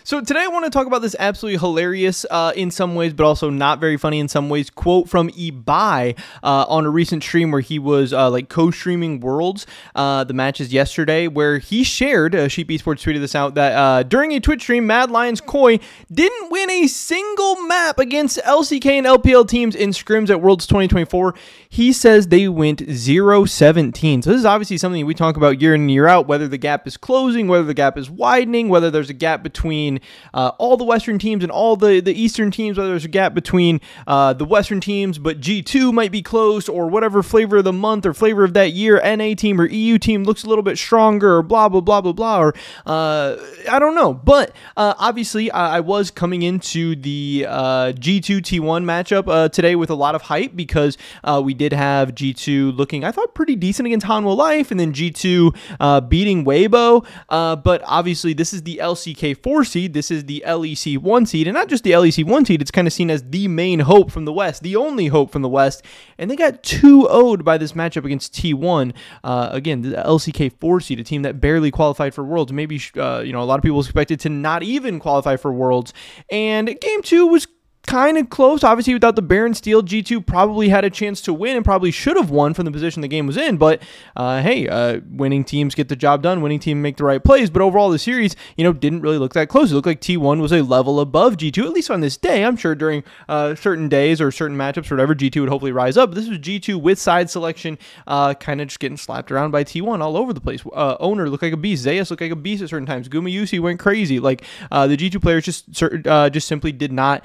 So today I want to talk about this absolutely hilarious in some ways, but also not very funny in some ways, quote from Ibai on a recent stream where he was like co-streaming Worlds, the matches yesterday, where he shared, Sheep Esports tweeted this out, that during a Twitch stream, Mad Lions Koi didn't win a single map against LCK and LPL teams in scrims at Worlds 2024. He says they went 0-17. So this is obviously something we talk about year in and year out, whether the gap is closing, whether the gap is widening, whether there's a gap between all the Western teams and all the Eastern teams, whether there's a gap between the Western teams, but G2 might be close, or whatever flavor of the month or flavor of that year, NA team or EU team looks a little bit stronger, or blah, blah, blah, blah, blah, or I don't know. But obviously, I was coming into the G2 T1 matchup today with a lot of hype because we did have G2 looking, I thought, pretty decent against Hanwha Life, and then G2 beating Weibo. But obviously, this is the LCK 4 seed. This is the LEC 1 seed, and not just the LEC 1 seed. It's kind of seen as the main hope from the West, the only hope from the West, and they got 2-0'd by this matchup against T1. Again, the LCK 4 seed, a team that barely qualified for Worlds. Maybe a lot of people expected to not even qualify for Worlds, and game 2 was kind of close. Obviously, without the Baron steal, G2 probably had a chance to win and probably should have won from the position the game was in. But hey, winning teams get the job done. Winning teams make the right plays. But overall, the series, didn't really look that close. It looked like T1 was a level above G2, at least on this day. I'm sure during certain days or certain matchups or whatever, G2 would hopefully rise up. But this was G2 with side selection, kind of just getting slapped around by T1 all over the place. Owner looked like a beast. Zayas looked like a beast at certain times. Gumayusi went crazy. Like the G2 players just simply did not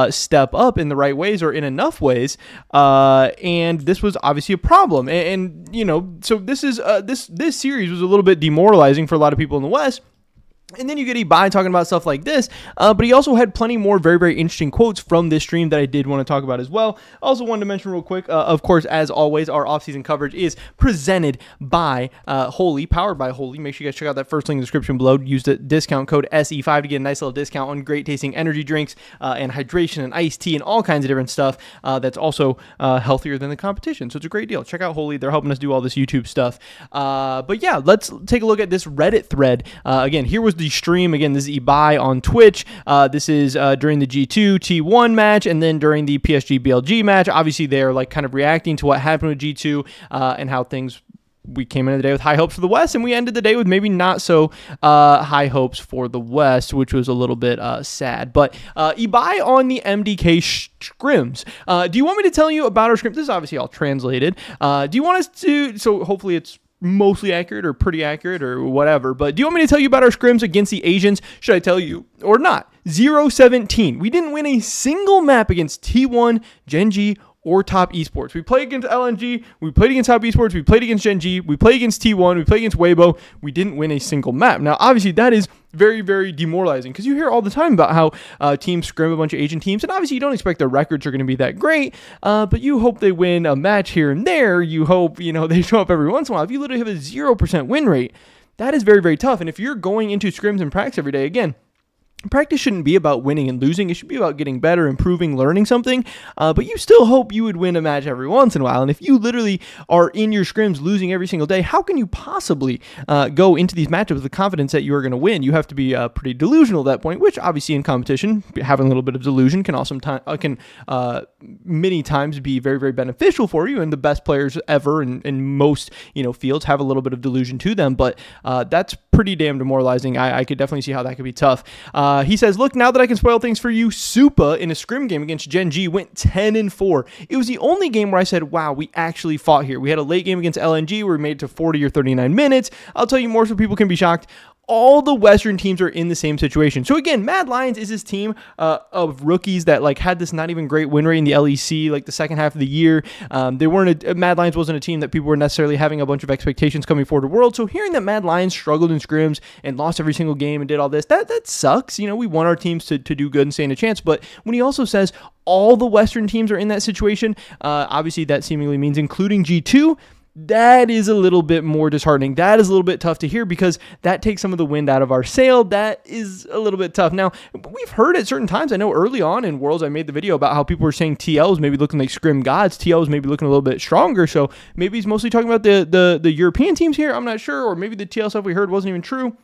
step up in the right ways or in enough ways, and this was obviously a problem. And so this is this series was a little bit demoralizing for a lot of people in the West. And then you get Ibai talking about stuff like this, but he also had plenty more very, very interesting quotes from this stream that I did want to talk about as well. Also wanted to mention real quick, of course, as always, our offseason coverage is presented by Holy, powered by Holy. Make sure you guys check out that first link in the description below. Use the discount code SE5 to get a nice little discount on great tasting energy drinks and hydration and iced tea and all kinds of different stuff that's also healthier than the competition. So it's a great deal. Check out Holy. They're helping us do all this YouTube stuff. But yeah, let's take a look at this Reddit thread. Again, here was the stream. Again, this is Ibai on Twitch. This is during the G2 T1 match, and then during the PSG BLG match. Obviously, they're like kind of reacting to what happened with G2 and how things. We came into the day with high hopes for the West, and we ended the day with maybe not so high hopes for the West, which was a little bit sad. But Ibai on the MDK scrims. Do you want me to tell you about our scrims? This is obviously all translated. Do you want us to? So hopefully it's mostly accurate or pretty accurate or whatever, but do you want me to tell you about our scrims against the Asians? Should I tell you or not? 0-17. We didn't win a single map against T1, Gen.G, or Top Esports. We played against LNG, we played against Top Esports, we played against Gen.G, we played against T1, we played against Weibo. We didn't win a single map. Now, obviously, that is very, very demoralizing because you hear all the time about how teams scrim a bunch of Asian teams, and obviously you don't expect their records are going to be that great, but you hope they win a match here and there. You hope, they show up every once in a while. If you literally have a 0% win rate, that is very, very tough. And if you're going into scrims and practice every day, again, practice shouldn't be about winning and losing. It should be about getting better, improving, learning something. But you still hope you would win a match every once in a while. And if you literally are in your scrims losing every single day, how can you possibly go into these matchups with the confidence that you are going to win? You have to be pretty delusional at that point, which obviously in competition, having a little bit of delusion can also many times be very, very beneficial for you. And the best players ever in most fields have a little bit of delusion to them. But that's pretty damn demoralizing. I could definitely see how that could be tough. He says, look, now that I can spoil things for you, Supa in a scrim game against Gen.G went 10-4. It was the only game where I said, wow, we actually fought here. We had a late game against LNG where we made it to 40 or 39 minutes. I'll tell you more so people can be shocked. All the Western teams are in the same situation. So again, Mad Lions is this team of rookies that had this not even great win rate in the LEC, the second half of the year. They weren't Mad Lions wasn't a team that people were necessarily having a bunch of expectations coming forward to World. So hearing that Mad Lions struggled in scrims and lost every single game and did all this, that sucks. We want our teams to do good and stand a chance. But when he also says all the Western teams are in that situation, obviously that seemingly means including G2. That is a little bit more disheartening. That is a little bit tough to hear because that takes some of the wind out of our sail. That is a little bit tough. Now, we've heard at certain times, I know early on in Worlds, I made the video about how people were saying TL was maybe looking like scrim gods. TL was maybe looking a little bit stronger. So maybe he's mostly talking about the European teams here. I'm not sure. Or maybe the TL stuff we heard wasn't even true.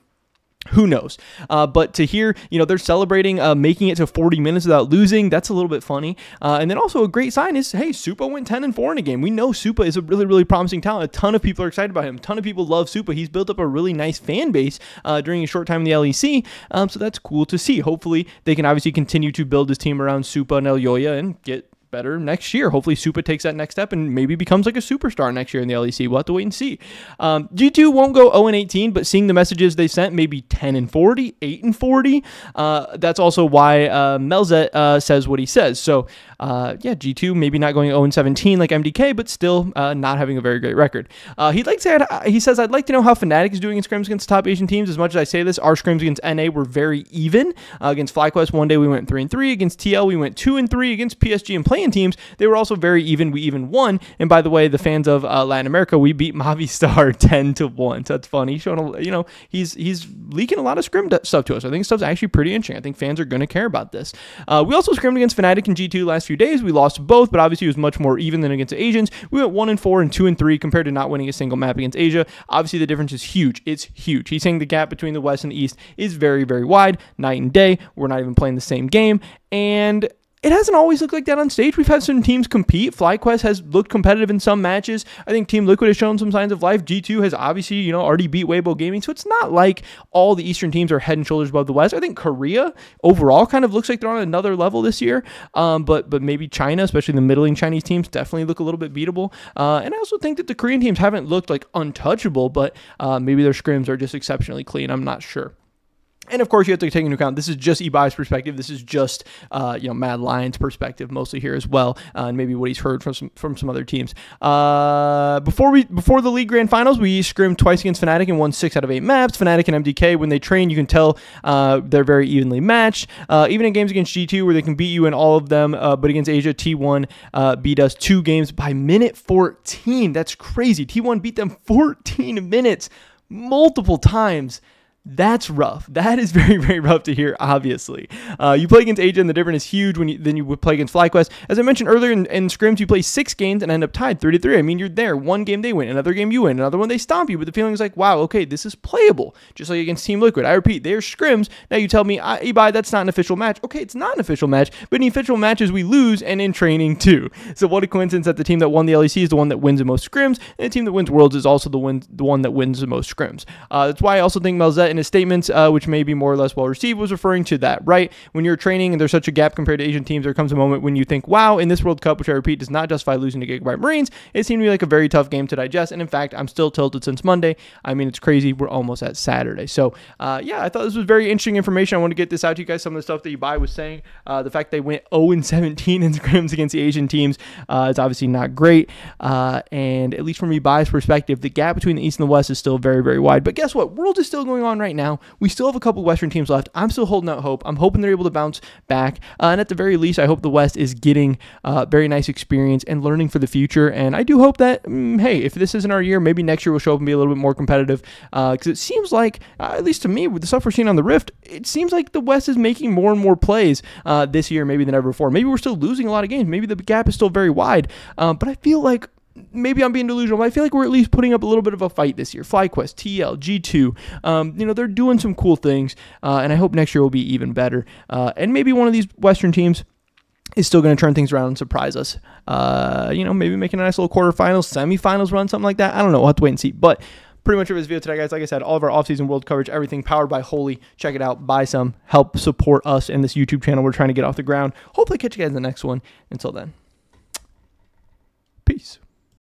Who knows? But to hear, they're celebrating making it to 40 minutes without losing, that's a little bit funny. And then also a great sign is, hey, Supa went 10-4 in a game. We know Supa is a really, really promising talent. A ton of people are excited about him. A ton of people love Supa. He's built up a really nice fan base during a short time in the LEC. So that's cool to see. Hopefully, they can obviously continue to build his team around Supa and Elyoya and get better next year. Hopefully Supa takes that next step and maybe becomes like a superstar next year in the LEC. We'll have to wait and see. G2 won't go 0-18, but seeing the messages they sent, maybe 10-40, 8-40. That's also why Melzet says what he says. So G2 maybe not going 0-17 like MDK, but still not having a very great record. He says, I'd like to know how Fnatic is doing in scrims against top Asian teams. As much as I say this, our scrims against NA were very even. Against FlyQuest, one day we went 3-3. Against TL, we went 2-3. Against PSG and playing teams, they were also very even. We even won. And by the way, the fans of Latin America, we beat Movistar 10-1. So that's funny. He's showing, he's leaking a lot of scrim stuff to us. I think stuff's actually pretty interesting. I think fans are going to care about this. We also scrimmed against Fnatic and G2 last few days. We lost both, but obviously it was much more even than against Asians. We went 1-4 and 2-3 compared to not winning a single map against Asia. Obviously the difference is huge. It's huge. He's saying the gap between the West and the East is very, very wide, night and day. We're not even playing the same game. And it hasn't always looked like that on stage. We've had some teams compete. FlyQuest has looked competitive in some matches. I think Team Liquid has shown some signs of life. G2 has obviously, already beat Weibo Gaming. So it's not like all the Eastern teams are head and shoulders above the West. I think Korea overall kind of looks like they're on another level this year. But maybe China, especially the middling Chinese teams, definitely look a little bit beatable. And I also think that the Korean teams haven't looked like untouchable, but maybe their scrims are just exceptionally clean. I'm not sure. And of course, you have to take into account this is just Ibai's perspective. This is just Mad Lion's perspective mostly here as well, and maybe what he's heard from some other teams. Before the league grand finals, we scrimmed twice against Fnatic and won 6 out of 8 maps. Fnatic and MDK, when they train, you can tell they're very evenly matched. Even in games against G2 where they can beat you in all of them, but against Asia, T1 beat us 2 games by minute 14. That's crazy. T1 beat them 14 minutes multiple times. That's rough. That is very, very rough to hear, obviously. You play against Asia, and the difference is huge than you would play against FlyQuest. As I mentioned earlier, in scrims, you play 6 games and end up tied 3-3. I mean, you're there. One game they win, another game you win, another one they stomp you, but the feeling is like, wow, okay, this is playable. Just like against Team Liquid. I repeat, they're scrims. Now you tell me, Ibai, that's not an official match. Okay, it's not an official match, but in official matches, we lose, and in training, too. So what a coincidence that the team that won the LEC is the one that wins the most scrims, and the team that wins Worlds is also the one that wins the most scrims. That's why I also think Melzet in his statements, which may be more or less well received, was referring to that, right? When you're training and there's such a gap compared to Asian teams, there comes a moment when you think, wow, in this World Cup, which I repeat does not justify losing to Gigabyte Marines, it seemed to be like a very tough game to digest. And in fact, I'm still tilted since Monday. I mean, it's crazy. We're almost at Saturday. So I thought this was very interesting information. I want to get this out to you guys. Some of the stuff that Ibai was saying, the fact they went 0-17 in scrims against the Asian teams is obviously not great. And at least from Ibai's perspective, the gap between the East and the West is still very, very wide. But guess what? Worlds is still going on right now. We still have a couple Western teams left. I'm still holding out hope. I'm hoping they're able to bounce back. And at the very least, I hope the West is getting very nice experience and learning for the future. And I do hope that, hey, if this isn't our year, maybe next year we'll show up and be a little bit more competitive. Because it seems like, at least to me, with the stuff we're seeing on the Rift, it seems like the West is making more and more plays this year, maybe than ever before. Maybe we're still losing a lot of games. Maybe the gap is still very wide. But I feel like maybe I'm being delusional, but I feel like we're at least putting up a little bit of a fight this year. FlyQuest, TL, G2, they're doing some cool things, and I hope next year will be even better. And maybe one of these Western teams is still going to turn things around and surprise us. Maybe making a nice little quarterfinals, semifinals run, something like that. I don't know. We'll have to wait and see. But pretty much for this video today, guys. Like I said, all of our offseason world coverage, everything powered by Holy. Check it out. Buy some. Help support us and this YouTube channel we're trying to get off the ground. Hopefully catch you guys in the next one. Until then.